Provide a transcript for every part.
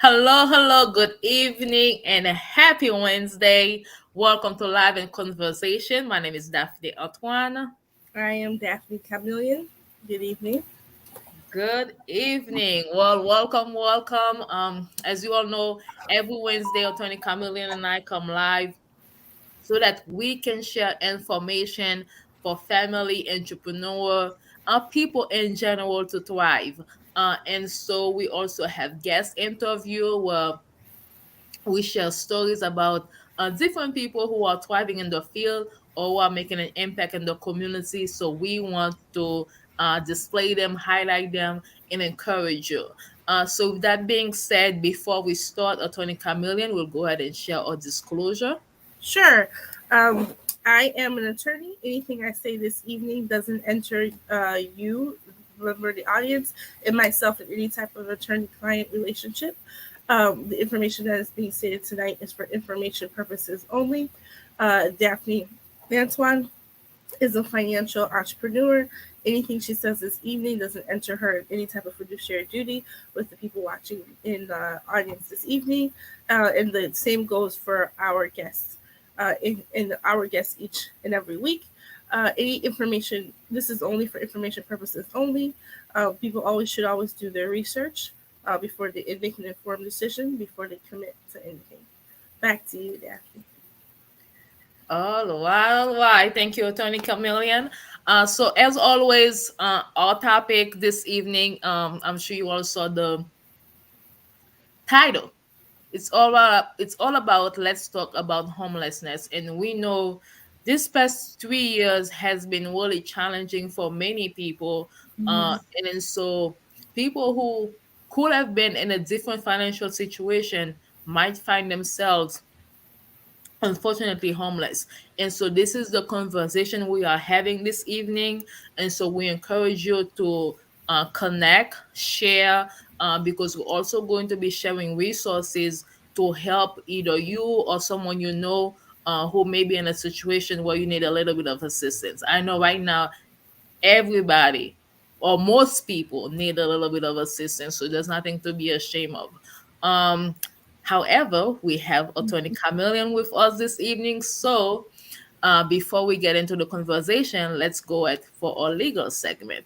Hello, good evening, and a happy Wednesday. Welcome to Live and Conversation. My name is Daphnée Antoine. I am Daphnée Camilien. Good evening. Good evening. Well, welcome. As you all know, every Wednesday, Antoine Camillion and I come live so that we can share information for family, entrepreneur, people in general to thrive. And so we also have guest interview where we share stories about different people who are thriving in the field or who are making an impact in the community. So we want to display them, highlight them, and encourage you. So with that being said, before we start, Attorney Chameleon will go ahead and share our disclosure. Sure. Um, I am an attorney. Anything I say this evening doesn't enter you, remember the audience, and myself in any type of attorney-client relationship. The information that is being stated tonight is for information purposes only. Daphne Antoine is a financial entrepreneur. Anything she says this evening doesn't enter her in any type of fiduciary duty with the people watching in the audience this evening. And the same goes for our guests, in our guests each and every week. Any information, this is only for information purposes only. People should always do their research before they make an informed decision before they commit to anything. Back to you, Daphne. All right. Thank you, Attorney Chameleon. So as always, our topic this evening, I'm sure you all saw the title. It's all about let's talk about homelessness, and we know this past 3 years has been really challenging for many people, and then so people who could have been in a different financial situation might find themselves unfortunately homeless. And so this is the conversation we are having this evening, and so we encourage you to connect, share, because we're also going to be sharing resources to help either you or someone you know who may be in a situation where you need a little bit of assistance. I know right now everybody or most people need a little bit of assistance, so there's nothing to be ashamed of. um However, we have Attorney Chameleon with us this evening, so before we get into the conversation, let's go at for our legal segment.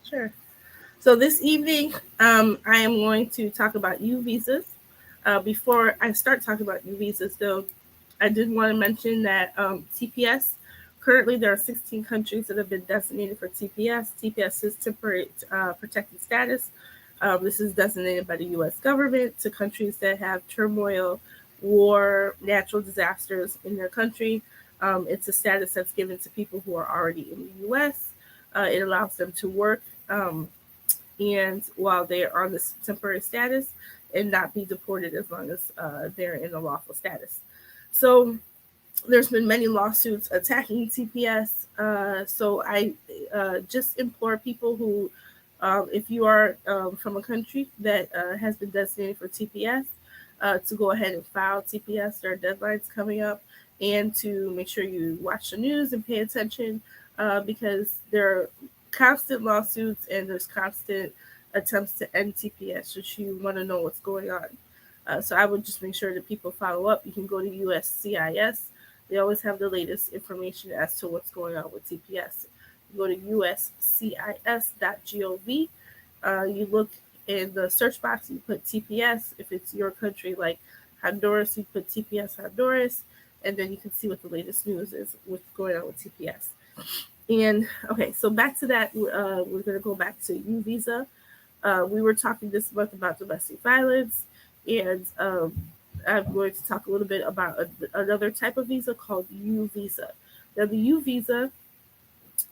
Sure. So this evening, I am going to talk about U visas. Before I start talking about U visas, though, I did want to mention that TPS. Currently, there are 16 countries that have been designated for TPS. TPS is temporary protected status. This is designated by the U.S. government to countries that have turmoil, war, natural disasters in their country. It's a status that's given to people who are already in the U.S. It allows them to work and while they are on this temporary status and not be deported as long as they're in a lawful status. So there's been many lawsuits attacking TPS. So I just implore people who, if you are from a country that has been designated for TPS, to go ahead and file TPS. There are deadlines coming up, and to make sure you watch the news and pay attention because there are constant lawsuits and there's constant attempts to end TPS. Should you want to know what's going on, so I would just make sure that people follow up. You can go to USCIS. They always have the latest information as to what's going on with TPS. You go to uscis.gov. You look in the search box, you put TPS. If it's your country like Honduras, you put TPS Honduras, and then you can see what the latest news is, what's going on with TPS. And okay, so back to that, we're going to go back to U visa. We were talking this month about domestic violence, and I'm going to talk a little bit about another type of visa called U visa. Now, the U visa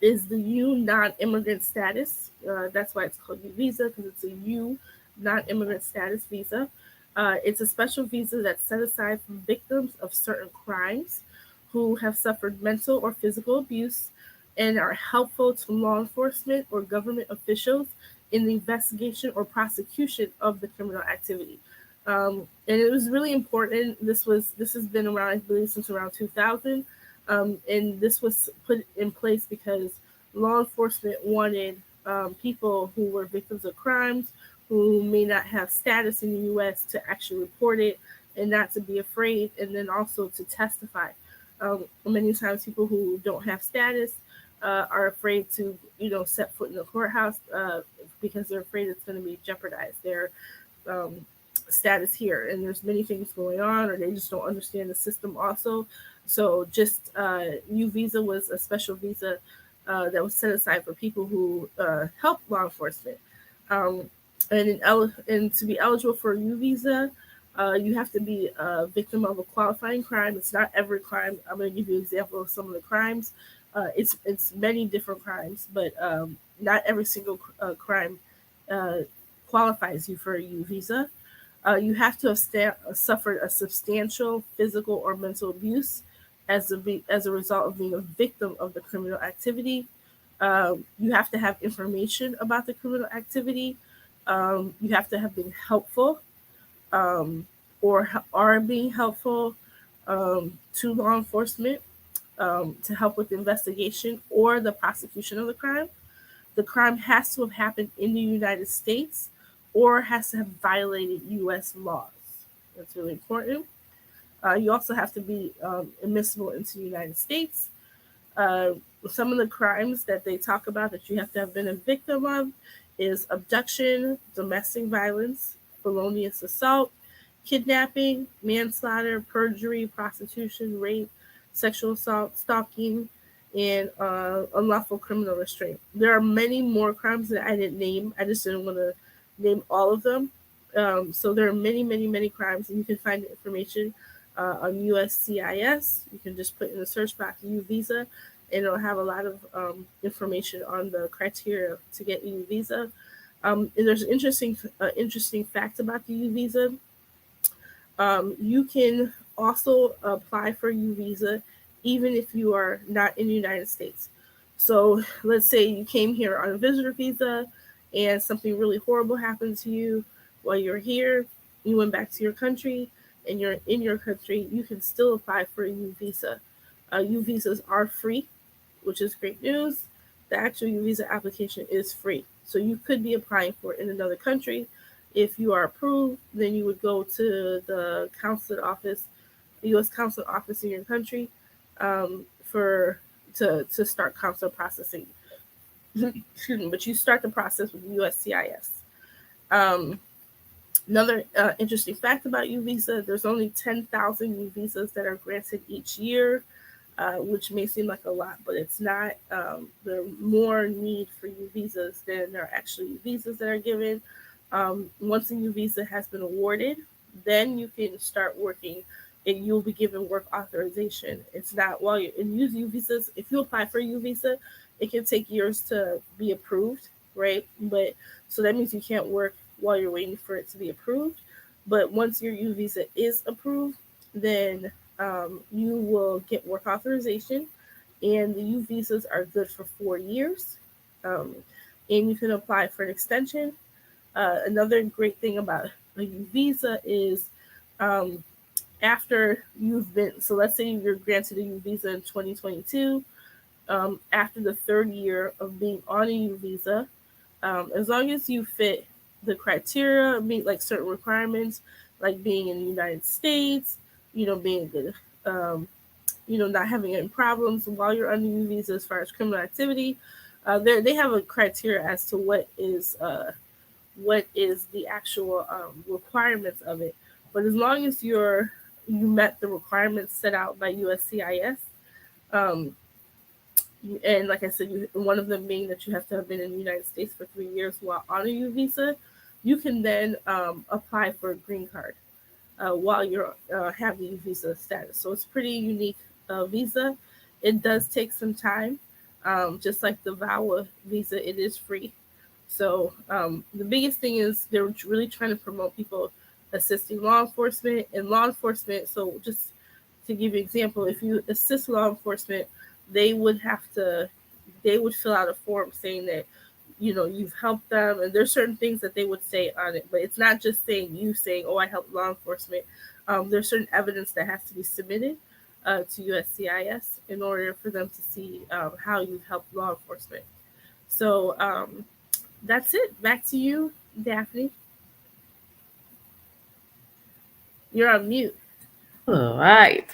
is the U non-immigrant status. That's why it's called U visa, because it's a U non-immigrant status visa. It's a special visa that's set aside for victims of certain crimes who have suffered mental or physical abuse and are helpful to law enforcement or government officials in the investigation or prosecution of the criminal activity. And it was really important. This has been around, I believe, since around 2000, and this was put in place because law enforcement wanted people who were victims of crimes, who may not have status in the U.S. to actually report it and not to be afraid, and then also to testify. Many times, people who don't have status are afraid to, set foot in the courthouse because they're afraid it's going to be jeopardized. Their um, status here, and there's many things going on, or they just don't understand the system. Also, so just U visa was a special visa that was set aside for people who help law enforcement. Um, and to be eligible for a U visa, you have to be a victim of a qualifying crime. It's not every crime. I'm going to give you an example of some of the crimes. It's many different crimes, but not every single crime uh, qualifies you for a U visa. You have to have suffered a substantial physical or mental abuse as a result of being a victim of the criminal activity. You have to have information about the criminal activity. You have to have been helpful um, or are being helpful to law enforcement to help with the investigation or the prosecution of the crime. The crime has to have happened in the United States or has to have violated U.S. laws. That's really important. You also have to be admissible into the United States. Uh, some of the crimes that they talk about that you have to have been a victim of is abduction, domestic violence, felonious assault, kidnapping, manslaughter, perjury, prostitution, rape, sexual assault, stalking, and unlawful criminal restraint. There are many more crimes that I didn't name. I just didn't want to name all of them. So there are many, many, many crimes, and you can find the information on USCIS. You can just put in the search box U visa, and it'll have a lot of information on the criteria to get U visa. And there's interesting facts about the U visa. You can also apply for U visa even if you are not in the United States. So let's say you came here on a visitor visa and something really horrible happened to you while you're here, you went back to your country and you're in your country, you can still apply for a U visa. U visas are free, which is great news. The actual U visa application is free. So you could be applying for it in another country. If you are approved, then you would go to the consulate office, the U.S. consulate office in your country, for to start consular processing. Excuse me, but you start the process with USCIS. Um, Another interesting fact about U visa: there's only 10,000 U visas that are granted each year, which may seem like a lot, but it's not. There are more need for U visas than there are actually U visas that are given. Once a U visa has been awarded, then you can start working and you'll be given work authorization. It's not while you're in U visas. If you apply for a U visa, it can take years to be approved, right? But so that means you can't work while you're waiting for it to be approved. But once your U visa is approved, then you will get work authorization, and the U visas are good for 4 years. Um, and you can apply for an extension. Another great thing about a U visa is um, after you've been, so let's say you're granted a U visa in 2022, after the third year of being on a U visa, as long as you fit the criteria, meet like certain requirements, like being in the United States, being good, not having any problems while you're on the U visa as far as criminal activity. They have a criteria as to what is the actual requirements of it. But as long as you met the requirements set out by USCIS, um, and like I said, one of them being that you have to have been in the United States for 3 years while on a U visa, you can then apply for a green card while you're have the U visa status. So it's pretty unique visa. It does take some time, just like the VAWA visa. It is free. So the biggest thing is they're really trying to promote people assisting law enforcement and law enforcement. So just to give you an example, if you assist law enforcement, they would fill out a form saying that you've helped them, and there's certain things that they would say on it. But it's not just saying, oh, I helped law enforcement. There's certain evidence that has to be submitted to USCIS in order for them to see how you've helped law enforcement. So that's it. Back to you, Daphnée. You're on mute. All right.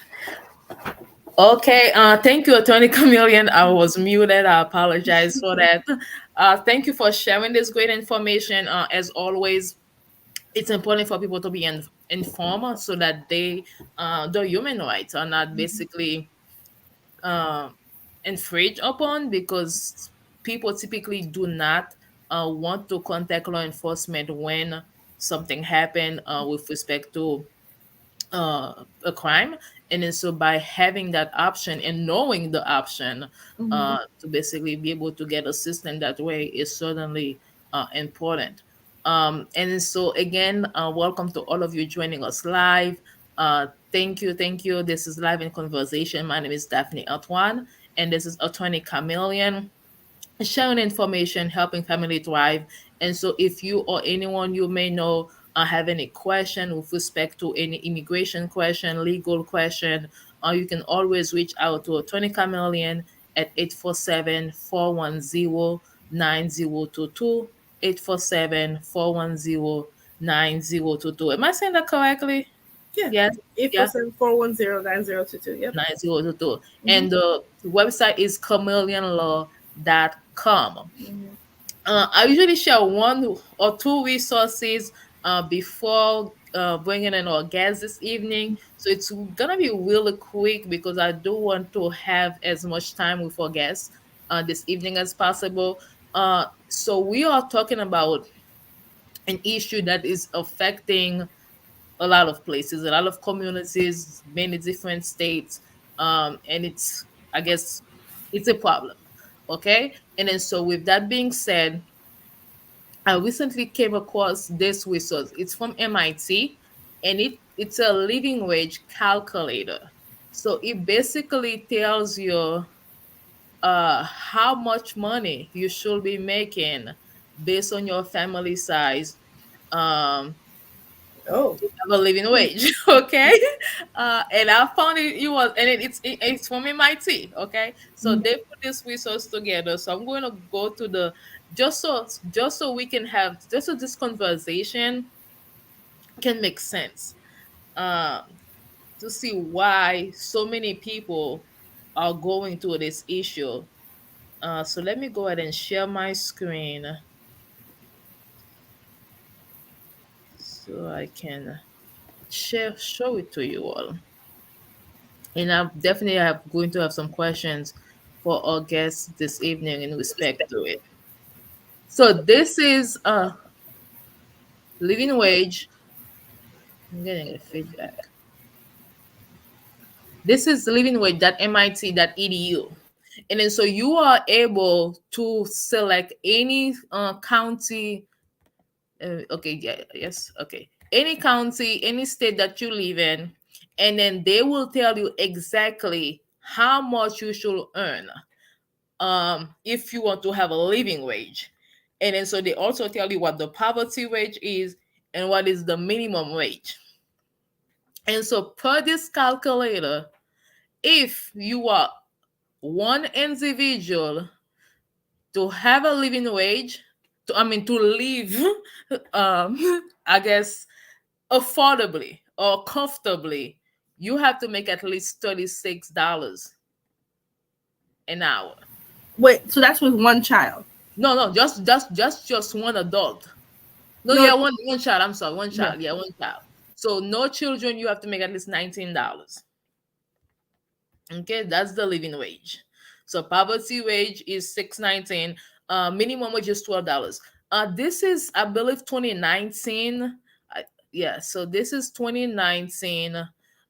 Okay. Thank you, Attorney Chameleon. I was muted. I apologize for that. Thank you for sharing this great information. As always, it's important for people to be informed so that the human rights are not basically uh, infringed upon, because people typically do not want to contact law enforcement when something happened with respect to a crime. And then so by having that option and knowing the option Mm-hmm. to basically be able to get assistance that way is certainly important. And so again, welcome to all of you joining us live. Thank you. This is Live in Conversation. My name is Daphnée Antoine, and this is Attorney Chameleon, sharing information, helping family thrive. And so, if you or anyone you may know have any question with respect to any immigration question, legal question, you can always reach out to Attorney Chameleon at 847-410-9022. 847-410-9022. Am I saying that correctly? Yeah. Yes. Eight four Yeah. seven 410 9022. Yep. 9022. Mm-hmm. And the website is chameleonlaw.com. Mm-hmm. I usually share one or two resources before bringing in our guests this evening. So it's gonna be really quick because I do want to have as much time with our guests this evening as possible. So we are talking about an issue that is affecting a lot of places, a lot of communities, many different states, and it's, I guess, it's a problem. Okay, and then so with that being said, I recently came across this resource. It's from MIT, and it's a living wage calculator. So it basically tells you how much money you should be making based on your family size, um, Oh. to have a living wage. Okay, and I found it was, and it's from MIT. Okay, so Mm-hmm. they put this resource together. So I'm going to go to the, just so we can have, just so this conversation can make sense, um to see why so many people are going through this issue. So let me go ahead and share my screen so I can show it to you all. And I'm definitely have going to have some questions for our guests this evening in respect to it. So this is a living wage. I'm getting a feedback. This is living wage that MIT.edu. And then so you are able to select any county. Okay, yeah, yes, okay. Any county, any state that you live in, and then they will tell you exactly how much you should earn if you want to have a living wage. And then so they also tell you what the poverty wage is and what is the minimum wage. And so per this calculator, if you are one individual to have a living wage, to live I guess affordably or comfortably, you have to make at least $36 an hour. Wait. So that's with one child. No, no, just one adult. No, No. yeah, one child. I'm sorry, one Yeah. child. Yeah, one child. So no children, you have to make at least $19. Okay, that's the living wage. So poverty wage is 619. Minimum wage is $12. This is, I believe, 2019. Yeah, so this is 2019.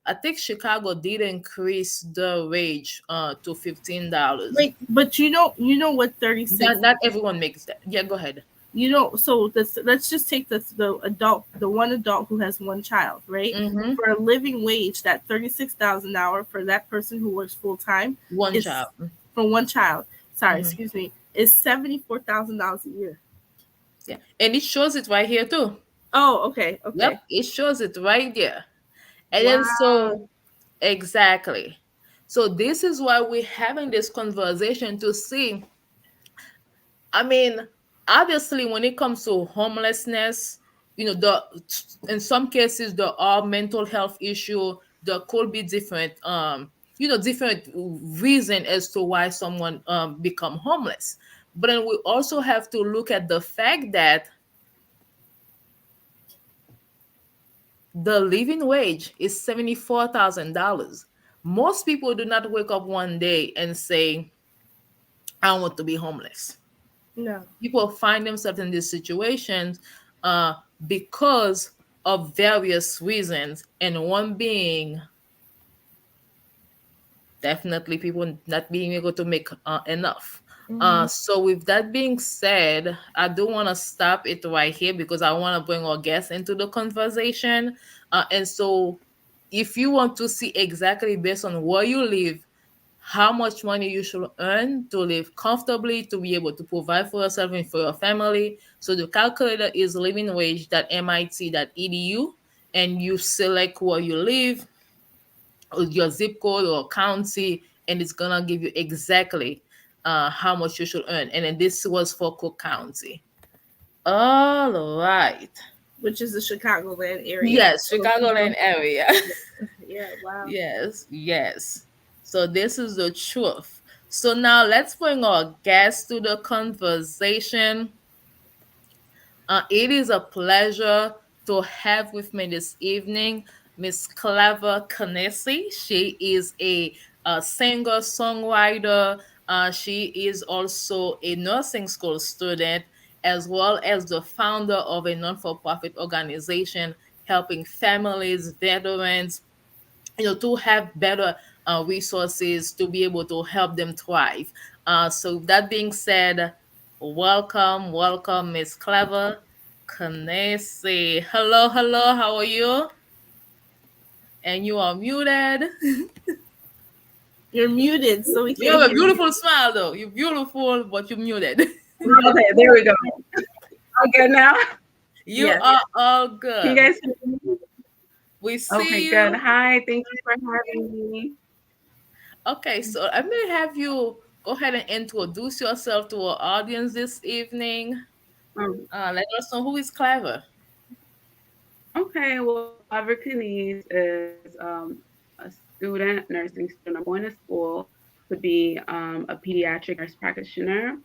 I think Chicago did increase the wage to $15. Wait. But you know what Not 36. not everyone makes that. Yeah, go ahead. So let's just take the one adult who has one child, right? Mm-hmm. For a living wage, that 36,000 an hour for that person who works full time One is, child. for one child. Sorry, Mm-hmm. excuse me, is $74,000 a year. Yeah, and it shows it right here too. Oh, okay, Yep, okay. it shows it right there. And then Wow. so, exactly. So this is why we're having this conversation to see. I mean, obviously, when it comes to homelessness, the in some cases there are mental health issue. There could be different different reason as to why someone become homeless. But then we also have to look at the fact that the living wage is $74,000. Most people do not wake up one day and say, I want to be homeless. No. People find themselves in these situations uh, because of various reasons, and one being definitely people not being able to make enough. So with that being said, I do want to stop it right here because I want to bring our guests into the conversation. And so if you want to see exactly based on where you live, how much money you should earn to live comfortably, to be able to provide for yourself and for your family. So the calculator is livingwage.mit.edu, and you select where you live, or your zip code or county, and it's gonna give you exactly how much you should earn. And then this was for Cook County. All right. Which is the Chicagoland area. Yes, So people, Chicagoland area. yeah, wow. Yes, yes. So this is the truth. So now let's bring our guests to the conversation. It is a pleasure to have with me this evening Miss Clever Kenese. She is a singer-songwriter. She is also a nursing school student, as well as the founder of a non-for-profit organization helping families, veterans, to have better resources to be able to help them thrive. So that being said, welcome, Miss Clever Kenese. Hello, hello, how are you? And you are muted. You're muted, so we You can't have a hear you. beautiful smile though. You're beautiful, but you're muted. Okay, there we go. All good now? You Yes. are all Can you good. guys hear me? We see Okay, good. you. Hi, thank you for having me. Okay, so I'm gonna have you go ahead and introduce yourself to our audience this evening. Let us know who is Clever. Okay, well, Clever Kenese is a student, nursing student. I'm going to school to be a pediatric nurse practitioner.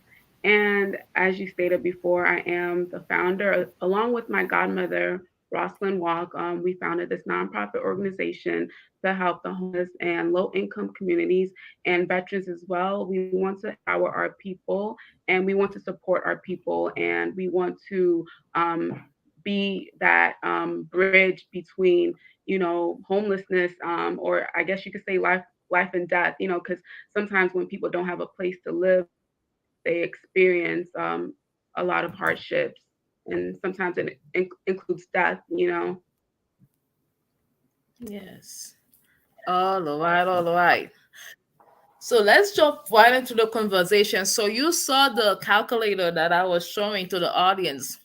And as you stated before, I am the founder, along with my godmother, Rosalind Walk. We founded this nonprofit organization to help the homeless and low income communities and veterans as well. We want to empower our people and we want to support our people and we want to be that bridge between homelessness or I guess you could say life and death, because sometimes when people don't have a place to live they experience a lot of hardships and sometimes it includes death. Yes. All right, all right. So let's jump right into the conversation. So you saw the calculator that I was showing to the audience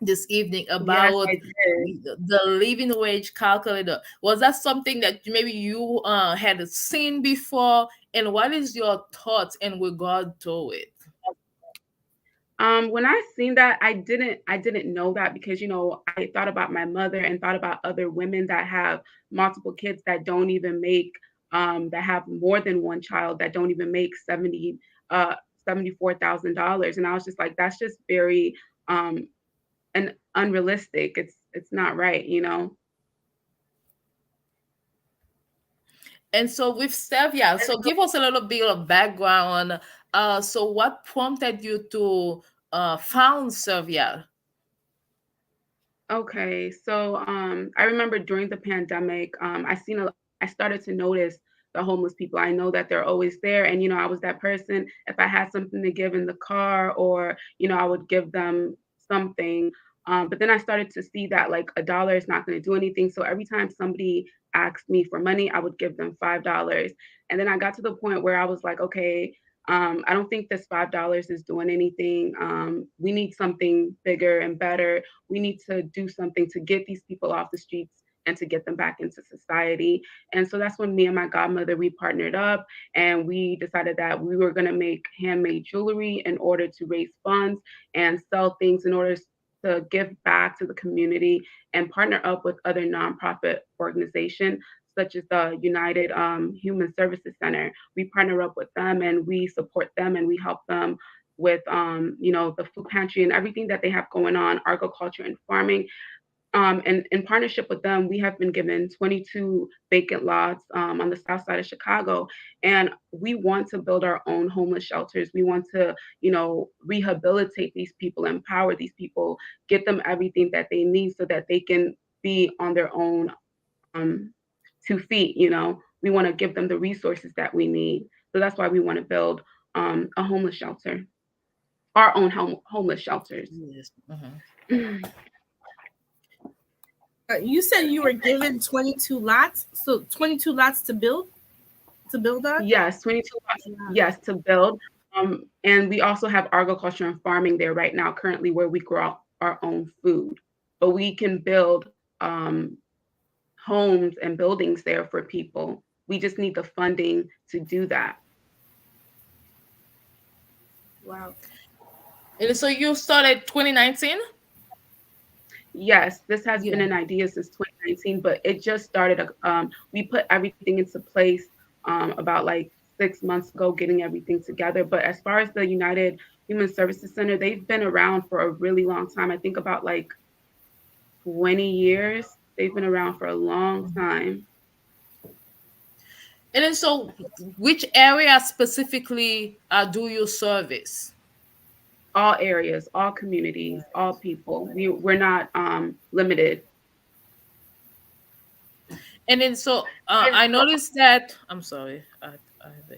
this evening Yes, about I did. the living wage calculator. Was that something that maybe you had seen before? And what is your thoughts in regard to it? When I seen that, I didn't know that because I thought about my mother and thought about other women that have multiple kids that don't even make that have more than one child that don't even make uh $74,000, and I was just like, that's just very um and unrealistic. It's not right. And so with Servya, so give us a little bit of background. So what prompted you to found Servya? Okay, so I remember during the pandemic, I started to notice the homeless people. I know that they're always there, and I was that person. If I had something to give in the car, or I would give them something. But then I started to see that like a dollar is not going to do anything. So every time somebody asked me for money, I would give them $5. And then I got to the point where I was like, okay, I don't think this $5 is doing anything. We need something bigger and better. We need to do something to get these people off the streets and to get them back into society. And so that's when me and my godmother, we partnered up and we decided that we were going to make handmade jewelry in order to raise funds and sell things in order to give back to the community and partner up with other nonprofit organizations such as the United Human Services Center. We partner up with them and we support them and we help them with the food pantry and everything that they have going on, agriculture and farming. And in partnership with them, we have been given 22 vacant lots on the south side of Chicago, and we want to build our own homeless shelters. We want to, rehabilitate these people, empower these people, get them everything that they need so that they can be on their own um, 2 feet. We want to give them the resources that we need. So that's why we want to build a homeless shelter, our own homeless shelters. Yes. You said you were given 22 lots, so 22 lots to build on. Yes, 22 lots. Yes, to build. And we also have agriculture and farming there right now, currently, where we grow our own food. But we can build homes and buildings there for people. We just need the funding to do that. Wow. And so you started 2019? Yes, this has been an idea since 2019, but it just started. We put everything into place about like 6 months ago, getting everything together. But as far as the United Human Services Center, they've been around for a really long time. I think about like 20 years. They've been around for a long time. And then so which area specifically do you service? All areas, all communities, all people. We're not limited. And then so I noticed that I'm sorry. I have a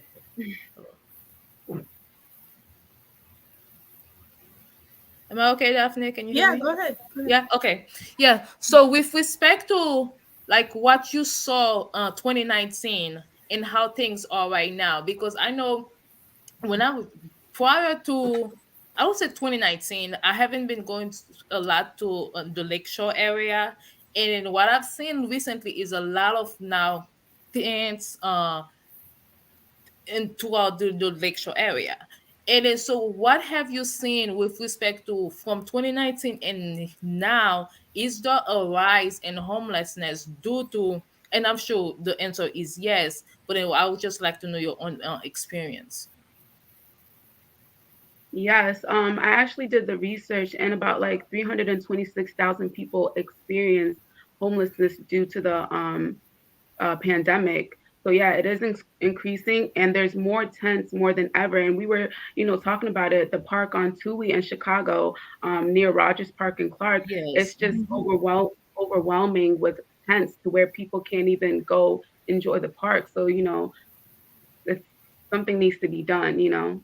Am I okay, Daphnée? Can you hear me? Go ahead. Yeah, okay. Yeah. So with respect to like what you saw 2019 and how things are right now, because I know when I was prior to I would say 2019, I haven't been going a lot to the lakeshore area, and then what I've seen recently is a lot of now tents in throughout the lakeshore area. And then so what have you seen with respect to from 2019 and now? Is there a rise in homelessness due to, and I'm sure the answer is yes, but then I would just like to know your own experience. Yes, I actually did the research, and about like 326,000 people experienced homelessness due to the pandemic. So yeah, it is increasing, and there's more tents more than ever. And we were, talking about it. The park on Toohey in Chicago, near Rogers Park and Clark, it's Yes. just overwhelming with tents to where people can't even go enjoy the park. So it's, something needs to be done.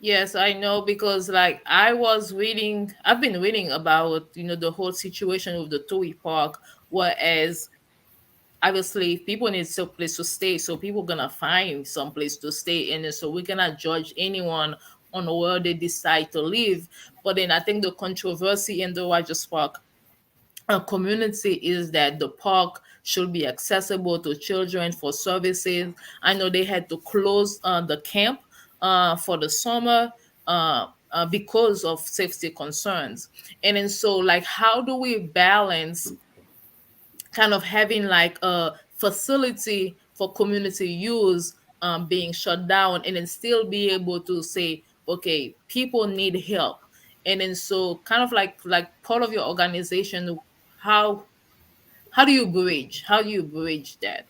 Yes, I know because like I've been reading about, the whole situation with the Toei Park, whereas obviously people need some place to stay, so people gonna find some place to stay, and then so we cannot judge anyone on where they decide to live. But then I think the controversy in the Rogers Park community is that the park should be accessible to children for services. I know they had to close the camp for the summer because of safety concerns. And then so, like, how do we balance kind of having like a facility for community use being shut down and then still be able to say, okay, people need help. And then so kind of like part of your organization, how how do you bridge that?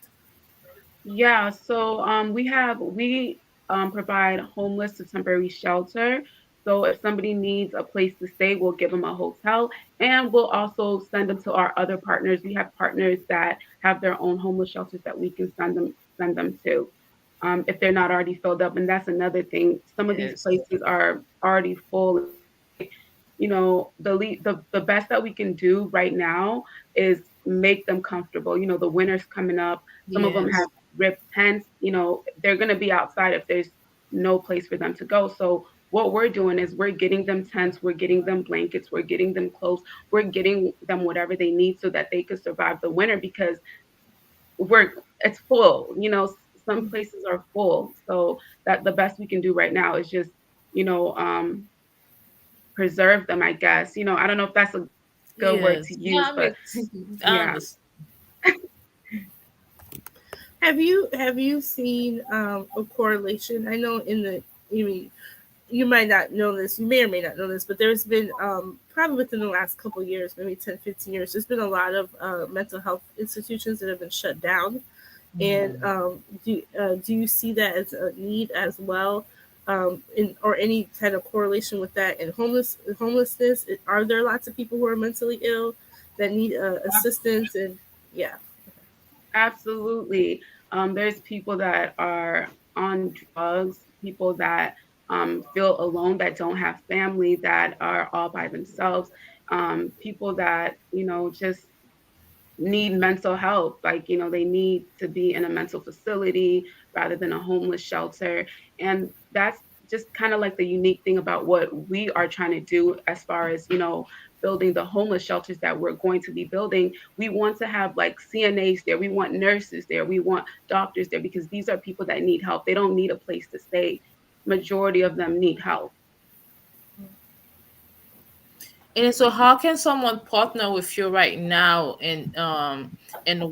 Yeah, so we provide homeless to temporary shelter. So if somebody needs a place to stay, we'll give them a hotel, and we'll also send them to our other partners. We have partners that have their own homeless shelters that we can send them to, if they're not already filled up. And that's another thing. Some of these Yes. places are already full. The best that we can do right now is make them comfortable. The winter's coming up. Some of them have Yes. ripped tents. They're going to be outside if there's no place for them to go. So what we're doing is we're getting them tents, we're getting them blankets, we're getting them clothes, we're getting them whatever they need so that they could survive the winter, because it's full. Some places are full. So that the best we can do right now is just, you know, um, preserve them, I guess. I don't know if that's a good word to Yes. use, Yeah, but makes I yeah. understand. Have you seen a correlation? I know you might not know this, you may or may not know this, but there's been probably within the last couple of years, maybe 10, 15 years, there's been a lot of mental health institutions that have been shut down. And Yeah. do you see that as a need as well, or any kind of correlation with that? And homelessness, are there lots of people who are mentally ill that need assistance? And yeah. Absolutely. There's people that are on drugs, people that feel alone, that don't have family, that are all by themselves, people that, just need mental health. Like, they need to be in a mental facility rather than a homeless shelter. And that's just kind of like the unique thing about what we are trying to do as far as, building the homeless shelters that we're going to be building. We want to have like CNAs there. We want nurses there. We want doctors there because these are people that need help. They don't need a place to stay. Majority of them need help. And so how can someone partner with you right now in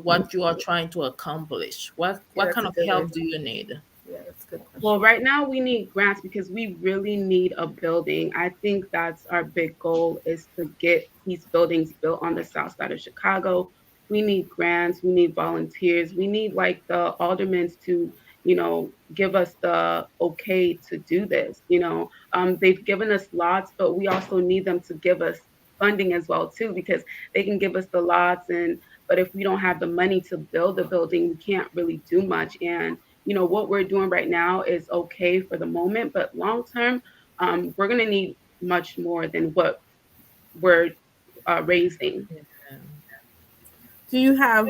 what you are trying to accomplish? Yeah, What that's kind a of good way. help do you need? Yeah, that's a good Well, question. right now we need grants because we really need a building. I think that's our big goal is to get these buildings built on the south side of Chicago. We need grants, we need volunteers, we need like the aldermen to, give us the okay to do this. They've given us lots, but we also need them to give us funding as well too, because they can give us the lots but if we don't have the money to build the building, we can't really do much. And what we're doing right now is okay for the moment, but long term, we're going to need much more than what we're raising. Yeah. Do you have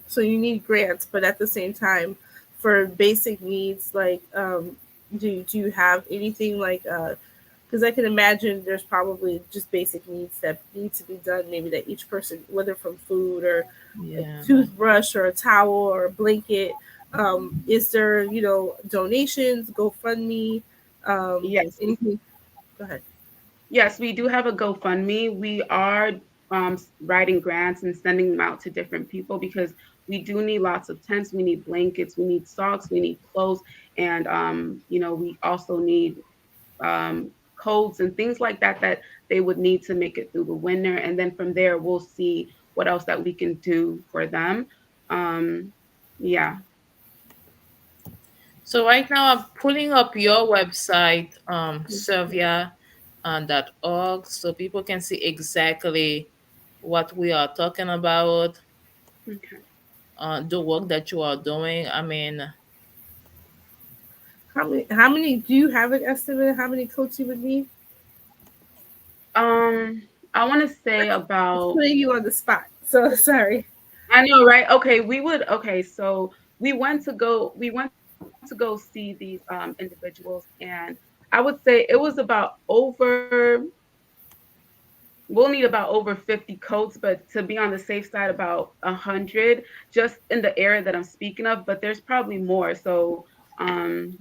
so you need grants, but at the same time, for basic needs, like do you have anything like because I can imagine there's probably just basic needs that need to be done, maybe that each person, whether from food or a Yeah. toothbrush or a towel or a blanket. Is there, donations, GoFundMe, Yes, anything? Go ahead. yes, we do have a GoFundMe. We are writing grants and sending them out to different people because we do need lots of tents. We need blankets. We need socks. We need clothes, and we also need codes and things like that that they would need to make it through the winter. And then from there, we'll see what else that we can do for them. Um, yeah. So right now I'm pulling up your website, Servya.org, so people can see exactly what we are talking about, Okay. the work that you are doing. I mean, How many do you have an estimate of how many coats you would need? I want to say It's about. putting you on the spot. So sorry. I know, right? Okay, we would. Okay, so we went to go see these individuals, and I would say it was about over. We'll need about over 50 coats, but to be on the safe side, about 100 just in the area that I'm speaking of. But there's probably more. So um,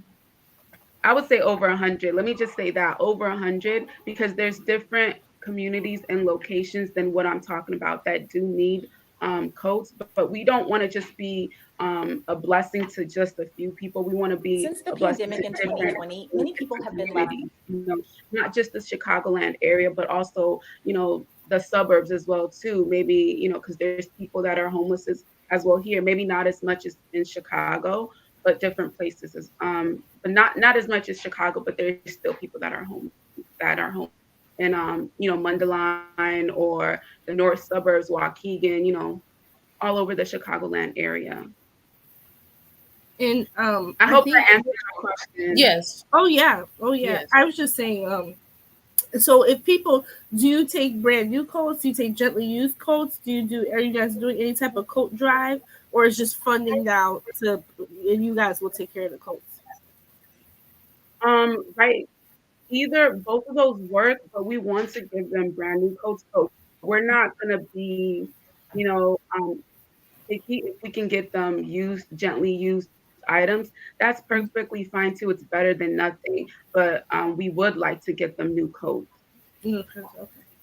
I would say over 100. Let me just say that over 100 because there's different communities and locations than what I'm talking about that do need coats. But we don't want to just be a blessing to just a few people. We want to be Since the a blessing to pandemic in different 2020, many people have been left. communities. Not just the Chicagoland area, but also the suburbs as well too. Maybe because there's people that are homeless as well here. Maybe not as much as in Chicago, but different places but not as much as Chicago, but there's still people that are home in Mundelein or the north suburbs, Waukegan, all over the Chicagoland area. And I I hope think, that answers your question. yes, oh yeah, oh yeah. yes. I was just saying, so if people, do you take brand new coats? Do you take gently used coats? Are you guys doing any type of coat drive, or is just funding now and you guys will take care of the coats? Right. Either both of those work, but we want to give them brand new coats. So we're not gonna be, you know, picky if we can get them gently used items. That's perfectly fine too. It's better than nothing. But we would like to get them new coats. Okay.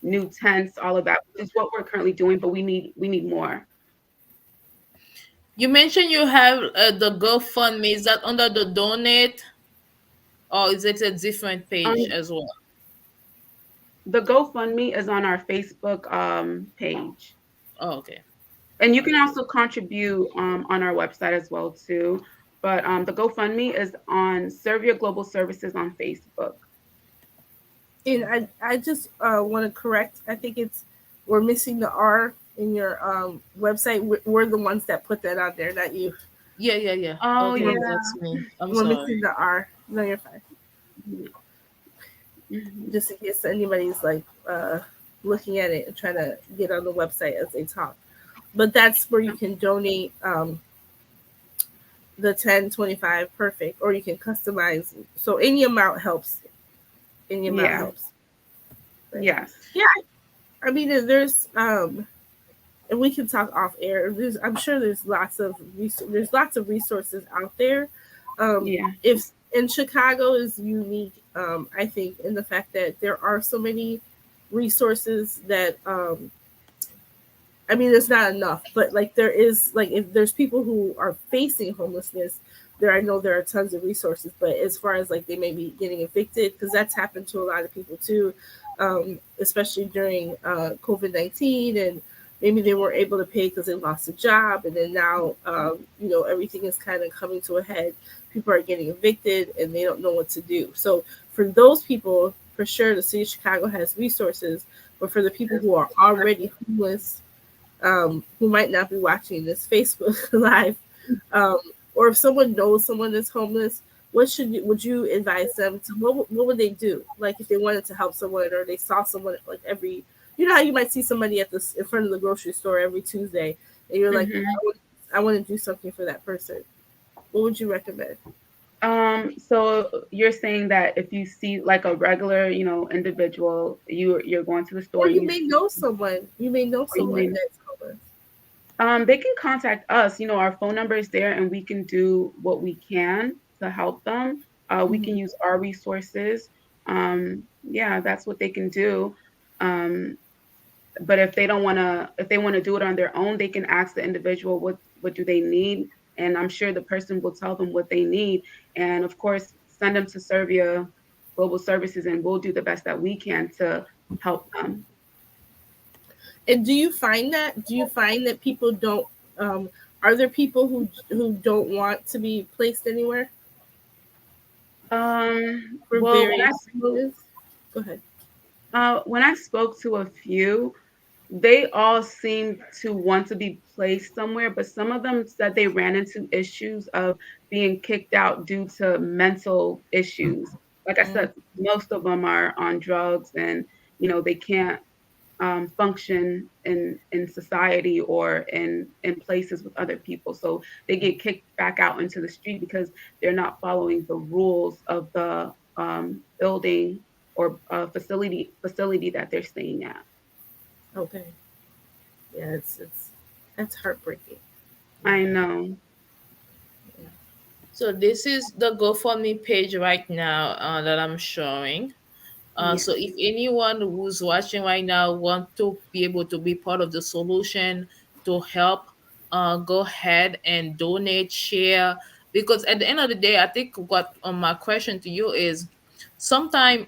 new tents, all of that, which is what we're currently doing, but we need more. You mentioned you have the GoFundMe. Is that under the donate, or is it a different page Um, as well? the GoFundMe is on our Facebook page. Oh, okay. And you All can right. also contribute on our website as well too. But the GoFundMe is on Servya Global Services on Facebook. And I just want to correct. I think it's we're missing the R in your website. We're the ones that put that out there, not you. Yeah, yeah, yeah. Oh Okay, We're, yeah. that's me. I'm we're sorry. missing the R. No, you're fine. Mhm. Just in case anybody's like looking at it and trying to get on the website as they talk. But that's where you can donate the 10, 25, perfect, or you can customize. So any amount helps. Any amount Yeah. helps. Right? Yes. Yeah. I mean, there's and we can talk off air. I'm sure there's lots of resources out there. Yeah. If in Chicago is unique, I think in the fact that there are so many resources that I mean, it's not enough, but like there is like if there's people who are facing homelessness, there I know there are tons of resources. But as far as like they may be getting evicted, because that's happened to a lot of people too, especially during COVID-19, and maybe they weren't able to pay because they lost a job, and then now everything is kind of coming to a head. People are getting evicted and they don't know what to do. So for those people, for sure, the city of Chicago has resources. But for the people who are already homeless, who might not be watching this Facebook live, um, or if someone knows someone that's homeless, would you advise them to what would they do? Like if they wanted to help someone or they saw someone like every, how you might see somebody at this in front of the grocery store every Tuesday, and you're like, Hmm. I want to do something for that person. What would you recommend? So you're saying that if you see like a regular, individual, you're going to the store, Or you you may know someone. You may know or you someone may that's homeless. they can contact us. Our phone number is there, and we can do what we can to help them. We can Mhm. use our resources. Yeah, that's what they can do. Um, but if they want to do it on their own, they can ask the individual what do they need, and I'm sure the person will tell them what they need. And of course, send them to Servya Global Services, and we'll do the best that we can to help them. And do you find that people don't are there people who don't want to be placed anywhere for Well, various reasons? Go ahead. when I spoke to a few, they all seemed to want to be placed somewhere, but some of them said they ran into issues of being kicked out due to mental issues. Like I Mm. said, most of them are on drugs, and they can't function in society or in places with other people. So they get kicked back out into the street because they're not following the rules of the building or facility that they're staying at. Okay. Yeah, it's that's heartbreaking. I know. So this is the GoFundMe page right now that I'm showing. So Yes. if anyone who's watching right now want to be able to be part of the solution to help, go ahead and donate, share. Because at the end of the day, I think what my question to you is, sometime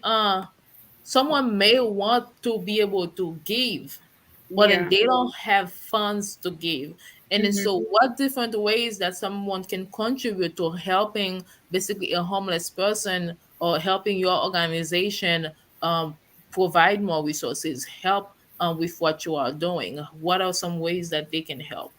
someone may want to be able to give, but then Yeah. they don't have funds to give. And then Hmm. so what different ways that someone can contribute to helping basically a homeless person or helping your organization provide more resources, help with what you are doing? What are some ways that they can help?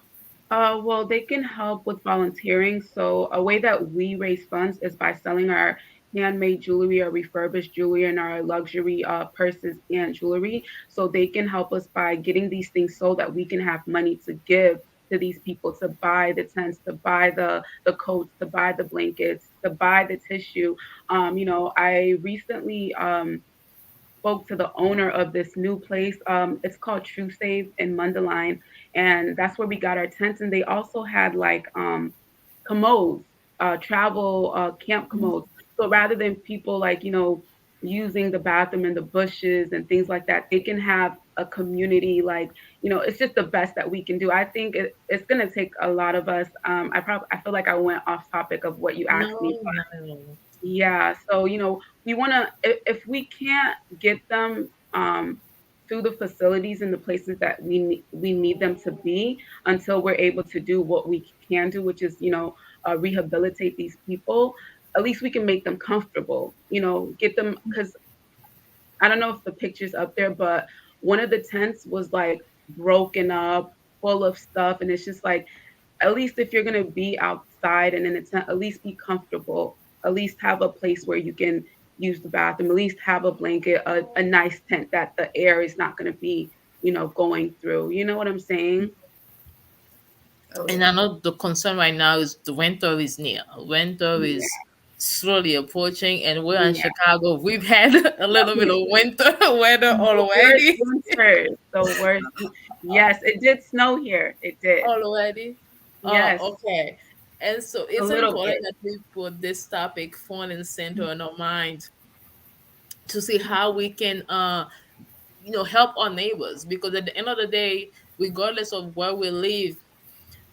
Well, they can help with volunteering. So a way that we raise funds is by selling our handmade jewelry, our refurbished jewelry, and our luxury purses and jewelry. So they can help us by getting these things so that we can have money to give to these people, to buy the tents, to buy the coats, to buy the blankets, to buy the tissue. I recently spoke to the owner of this new place. It's called True Save in Mundelein, and that's where we got our tents. And they also had like commodes, travel camp commodes. So rather than people like using the bathroom in the bushes and things like that. They can have a community, like, it's just the best that we can do. I think it's going to take a lot of us. I feel like I went off topic of what you asked me. No, no. Yeah. So, we want to, if we can't get them to the facilities and the places that we need them to be until we're able to do what we can do, which is, rehabilitate these people, at least we can make them comfortable, get them, because I don't know if the picture's up there, but one of the tents was like broken up, full of stuff. And it's just like, at least if you're going to be outside and in a tent, at least be comfortable, at least have a place where you can use the bathroom, at least have a blanket, a nice tent that the air is not going to be, going through. You know what I'm saying? Oh, And yeah. I know the concern right now is the winter is near. Winter Yeah. is slowly approaching, and we're in Yeah. Chicago. We've had a little bit of winter weather The worst already. winter. The worst. Yes, it did snow here. It did. Already. Yes, Okay. And so a it's little important bit. that we put this topic front and center in our mind to see how we can help our neighbors, because at the end of the day, regardless of where we live,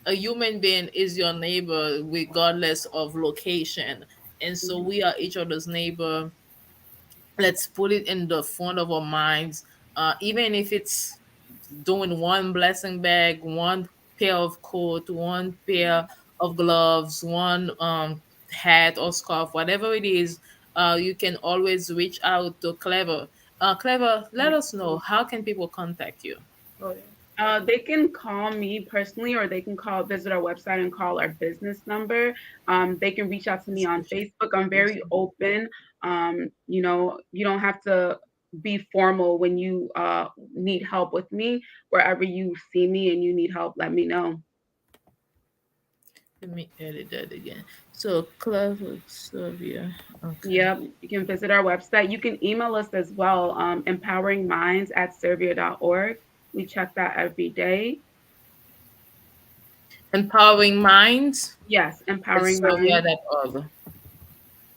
a human being is your neighbor regardless of location. And so we are each other's neighbor. Let's put it in the front of our minds, even if it's doing one blessing bag, one pair of coat, one pair of gloves, one hat or scarf, whatever it is. You can always reach out to Clever. Clever, let us know, how can people contact you? Oh, yeah. They can call me personally, or they can visit our website and call our business number. They can reach out to me on Facebook. I'm very open. You don't have to be formal when you need help with me. Wherever you see me and you need help, let me know. Let me edit that again. So Clever Servya. Okay. Yep, you can visit our website. You can email us as well, empoweringminds@servya.org. We check that every day. Empowering Minds Yes, at empowering minds. Servya.org.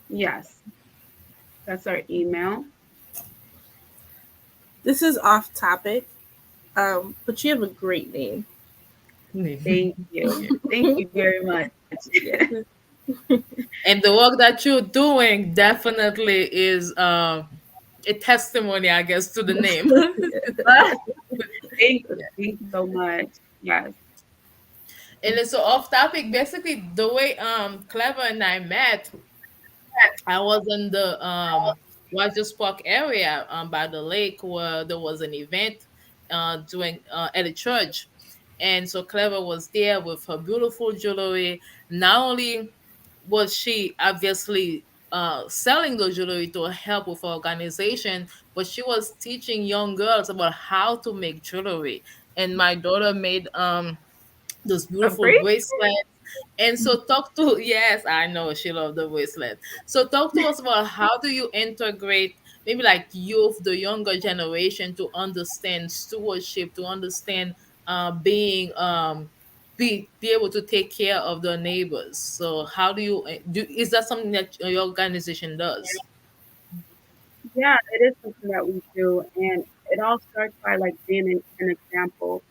Yes, that's our email. This is off topic, but you have a great name. Thank you. Thank you very much. Yeah. And the work that you're doing definitely is a testimony, I guess, to the name. Thank you. Thank you so much. Yes. And then so off topic, basically the way Clever and I met, I was in the Rogers Park area by the lake where there was an event doing at a church. And so Clever was there with her beautiful jewelry. Not only was she obviously selling the jewelry to help with her organization, but she was teaching young girls about how to make jewelry. And my daughter made those A beautiful break? bracelets. And so talk to yes, I know she loved the bracelet. So talk to us about how do you integrate maybe like youth, the younger generation, to understand stewardship, to understand being be able to take care of their neighbors. So how do you do? Is that something that your organization does? Yeah, it is something that we do, and it all starts by like being an example.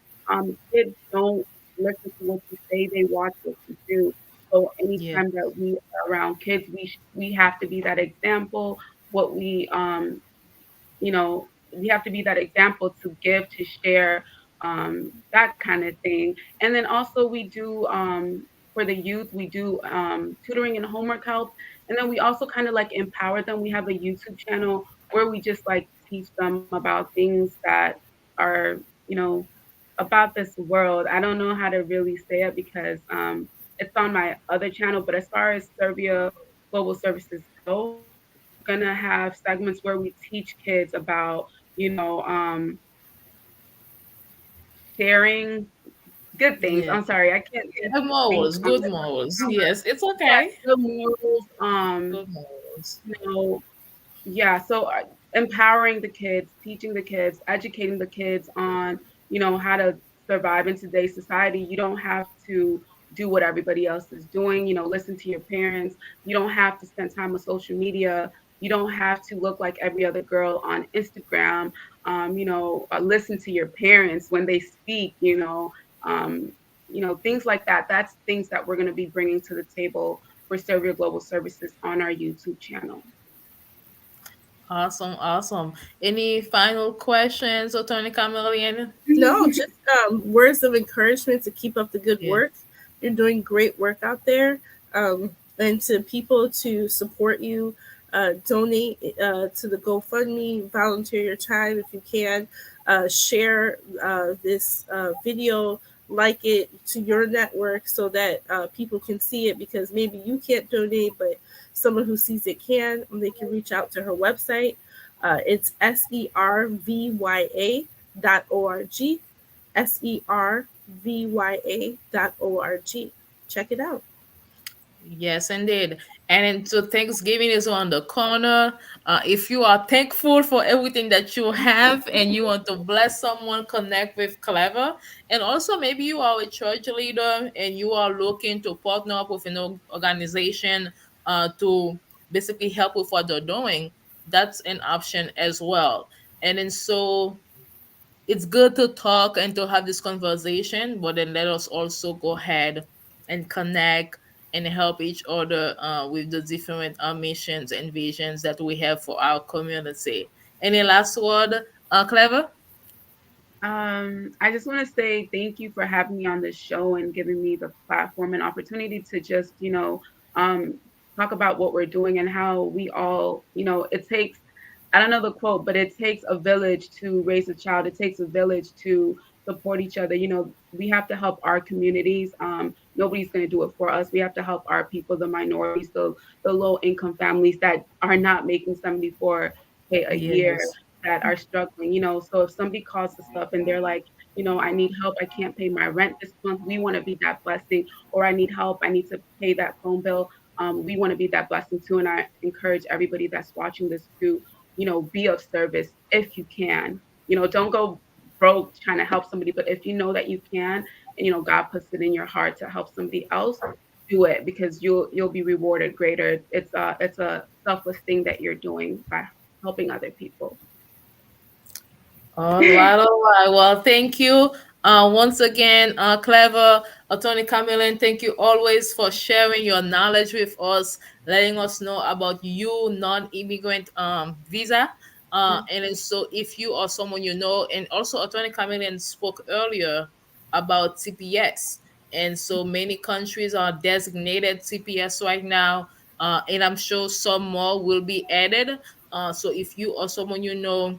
Kids don't listen to what you say; they watch what you do. So Yeah. anytime that we are around kids, we have to be that example. What we have to be that example to give, to share, that kind of thing. And then also we do for the youth, we do tutoring and homework help. And then we also kind of like empower them. We have a YouTube channel where we just like teach them about things that are, you know, about this world. I don't know how to really say it because it's on my other channel, but as far as Servya Global Services go, we're gonna have segments where we teach kids about, sharing good things. Yeah. I'm sorry, I can't Good think. morals, good morals. Yes, it's Yeah, okay. good morals. Good morals. You know, yeah. So empowering the kids, teaching the kids, educating the kids on, how to survive in today's society. You don't have to do what everybody else is doing. Listen to your parents. You don't have to spend time on social media. You don't have to look like every other girl on Instagram. Listen to your parents when they speak. Things like that. That's things that we're going to be bringing to the table for Servya Global Services on our YouTube channel. Awesome, awesome. Any final questions, Attorney Camilien? No, just words of encouragement to keep up the good Yeah. work. You're doing great work out there. And to people to support you, donate to the GoFundMe, volunteer your time if you can, share this video, like it to your network so that people can see it, because maybe you can't donate, but someone who sees it can. They can reach out to her website. It's servya.org, servya.org. Check it out. Yes, indeed. And so Thanksgiving is on the corner. If you are thankful for everything that you have and you want to bless someone, connect with Clever. And also, maybe you are a church leader and you are looking to partner up with an organization to basically help with what they're doing. That's an option as well. And then so it's good to talk and to have this conversation, but then let us also go ahead and connect and help each other with the different missions and visions that we have for our community. Any last word, Clever? I just want to say thank you for having me on this show and giving me the platform and opportunity to just, talk about what we're doing and how we all, it takes, I don't know the quote, but it takes a village to raise a child. It takes a village to support each other. We have to help our communities. Nobody's going to do it for us. We have to help our people, the minorities, the low income families that are not making 74K a year, Yes. that are struggling. So if somebody calls us up and they're like, I need help, I can't pay my rent this month, we want to be that blessing. Or I need help, I need to pay that phone bill. We want to be that blessing too. And I encourage everybody that's watching this to, be of service if you can. Don't go broke trying to help somebody, but if you know that you can, and God puts it in your heart to help somebody else, do it, because you'll be rewarded greater. It's a selfless thing that you're doing by helping other people. All right, all right. Well, thank you. Once again, Clever, Attorney Camillen, thank you always for sharing your knowledge with us, letting us know about you non-immigrant visa. And then so if you or someone you know, and also Attorney Camillen spoke earlier about CPS. And so many countries are designated CPS right now. And I'm sure some more will be added. So if you or someone you know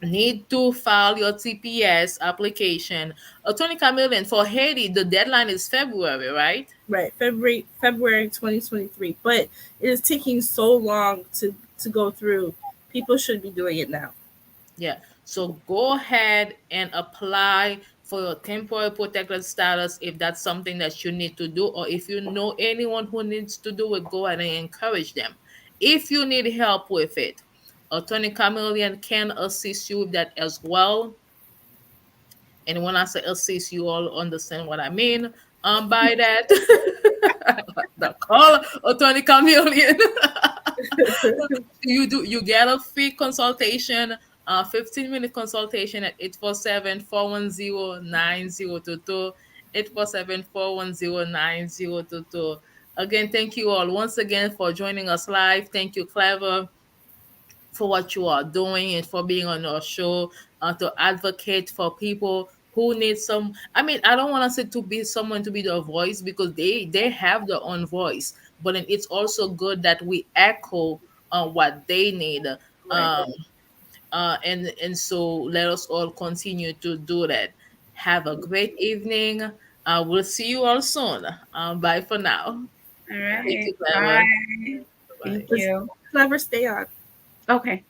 need to file your TPS application. Attorney Chameleon, for Haiti, the deadline is February, right? Right, February 2023. But it is taking so long to go through. People should be doing it now. Yeah. So go ahead and apply for your temporary protected status if that's something that you need to do, or if you know anyone who needs to do it, go ahead and encourage them. If you need help with it, Attorney Chameleon can assist you with that as well. And when I say assist, you all understand what I mean by that. The call Attorney Chameleon. You get a free consultation, 15-minute consultation at 847-410-9022. 847-410-9022. Again, thank you all once again for joining us live. Thank you, Clever, for what you are doing and for being on our show, to advocate for people who need some. I mean, I don't want to say to be someone to be their voice, because they have their own voice, but then it's also good that we echo what they need. Right. um and so let us all continue to do that. Have a great evening. We'll see you all soon. Bye for now. All Thank right. you, Clever. Bye. Thank Bye. Let's you. Clever, stay on. Okay.